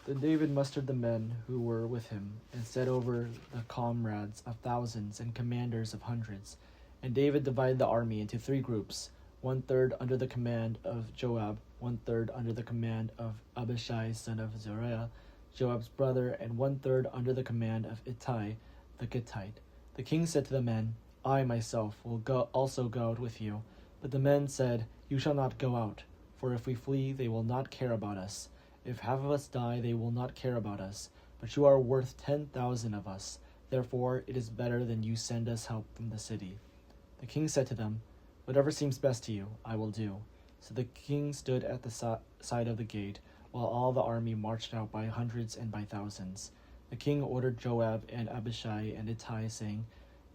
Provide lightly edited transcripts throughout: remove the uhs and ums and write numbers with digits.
Then David mustered the men who were with him, and set over the comrades of thousands and commanders of hundreds. And David divided the army into 3 groups, 1/3 under the command of Joab, 1/3 under the command of Abishai son of Zeruiah, Joab's brother, and 1/3 under the command of Ittai the Gittite. The king said to the men, I myself will also go out with you. But the men said, You shall not go out, for if we flee, they will not care about us. If half of us die, they will not care about us. But you are worth 10,000 of us. Therefore, it is better than you send us help from the city. The king said to them, Whatever seems best to you, I will do. So the king stood at the side of the gate, while all the army marched out by hundreds and by thousands. The king ordered Joab and Abishai and Ittai, saying,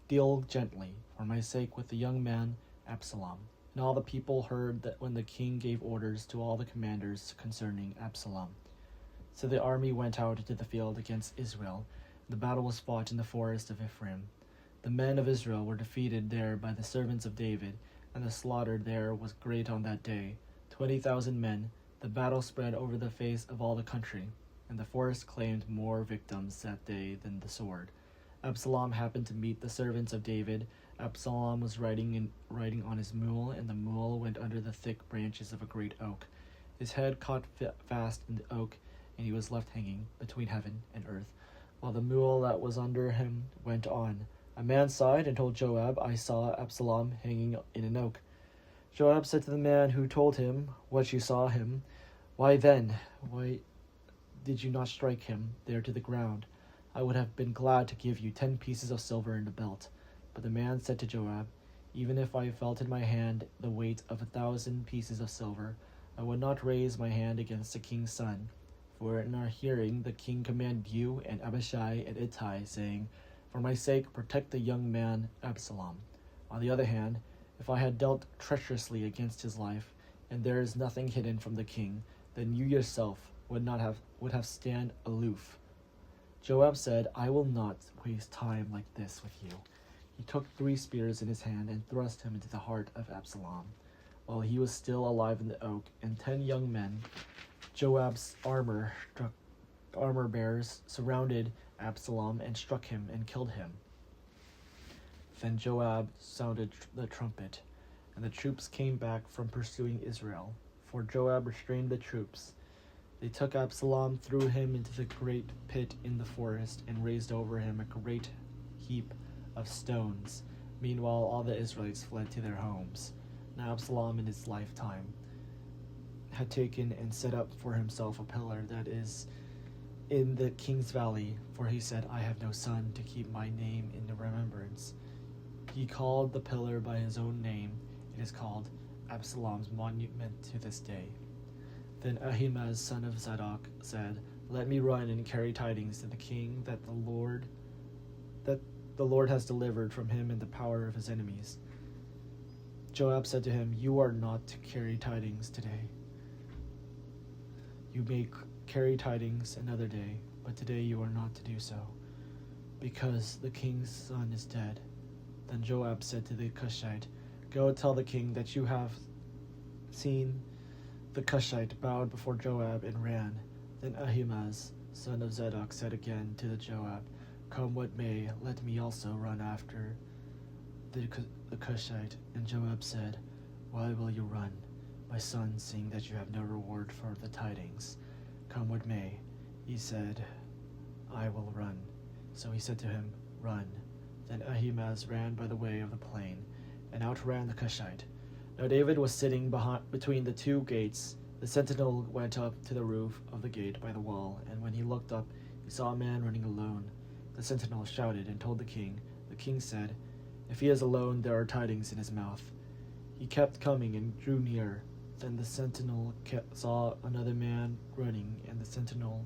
Deal gently, for my sake, with the young man Absalom. And all the people heard that when the king gave orders to all the commanders concerning Absalom. So the army went out into the field against Israel. The battle was fought in the forest of Ephraim. The men of Israel were defeated there by the servants of David, and the slaughter there was great on that day, 20,000 men. The battle spread over the face of all the country, and the forest claimed more victims that day than the sword. Absalom happened to meet the servants of David. Absalom was riding on his mule, and the mule went under the thick branches of a great oak. His head caught fast in the oak, and he was left hanging between heaven and earth, while the mule that was under him went on. A man saw it and told Joab, I saw Absalom hanging in an oak. Joab said to the man who told him what you saw him, Why did you not strike him there to the ground? I would have been glad to give you 10 pieces of silver and a belt. But the man said to Joab, Even if I felt in my hand the weight of 1,000 pieces of silver, I would not raise my hand against the king's son. For in our hearing the king commanded you and Abishai and Ittai, saying, For my sake protect the young man Absalom. On the other hand, if I had dealt treacherously against his life, and there is nothing hidden from the king, then you yourself would have stand aloof. Joab said, I will not waste time like this with you. He took 3 spears in his hand and thrust him into the heart of Absalom, while he was still alive in the oak, and 10 young men, Joab's armor bearers, surrounded Absalom and struck him and killed him. Then Joab sounded the trumpet, and the troops came back from pursuing Israel, for Joab restrained the troops. They took Absalom, threw him into the great pit in the forest, and raised over him a great heap of stones. Meanwhile, all the Israelites fled to their homes. Now Absalom in his lifetime had taken and set up for himself a pillar that is in the king's valley, for he said, I have no son to keep my name in remembrance. He called the pillar by his own name. It is called Absalom's monument to this day. Then Ahimaaz son of Zadok said, Let me run and carry tidings to the king that the Lord has delivered from him in the power of his enemies. Joab said to him, You are not to carry tidings today. You may carry tidings another day, but today you are not to do so, because the king's son is dead. Then Joab said to the Cushite, Go tell the king that you have seen. The Cushite bowed before Joab and ran. Then Ahimaaz, son of Zadok, said again to the Joab, Come what may, let me also run after the Cushite. And Joab said, Why will you run, my son, seeing that you have no reward for the tidings? Come what may. He said, I will run. So he said to him, Run. Then Ahimaaz ran by the way of the plain, and outran the Cushite. Now David was sitting between the 2 gates. The sentinel went up to the roof of the gate by the wall, and when he looked up, he saw a man running alone. The sentinel shouted and told the king. The king said, If he is alone, there are tidings in his mouth. He kept coming and drew near. Then the sentinel saw another man running, and the sentinel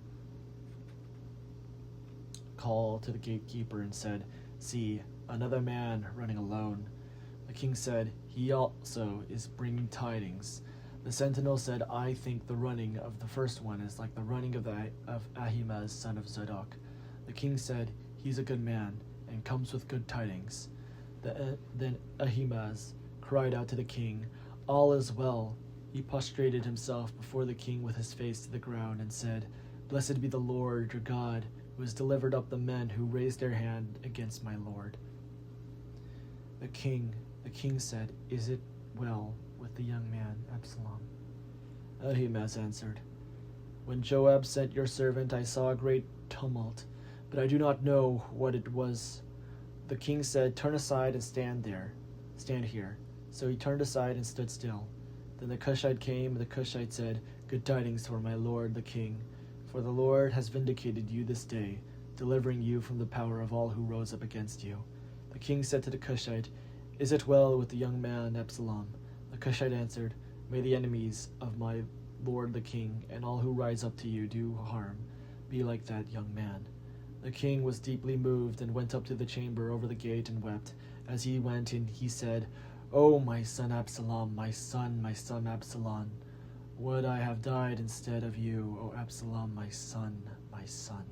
called to the gatekeeper and said, See, another man running alone. The king said, He also is bringing tidings. The sentinel said, I think the running of the first one is like the running of Ahimaaz, son of Zadok. The king said, He's a good man, and comes with good tidings. Then Ahimaaz cried out to the king, All is well. He prostrated himself before the king with his face to the ground and said, Blessed be the Lord your God, who has delivered up the men who raised their hand against my lord. The king said, Is it well with the young man, Absalom? Ahimaaz answered, When Joab sent your servant, I saw a great tumult, but I do not know what it was. The king said, Turn aside and stand here. So he turned aside and stood still. Then the Cushite came, and the Cushite said, Good tidings for my lord the king, for the Lord has vindicated you this day, delivering you from the power of all who rose up against you. The king said to the Cushite, Is it well with the young man Absalom? The Cushite answered, May the enemies of my lord the king, and all who rise up to you do harm, be like that young man. The king was deeply moved, and went up to the chamber over the gate and wept. As he went in, he said, O my son Absalom, my son Absalom, would I have died instead of you, O Absalom, my son, my son.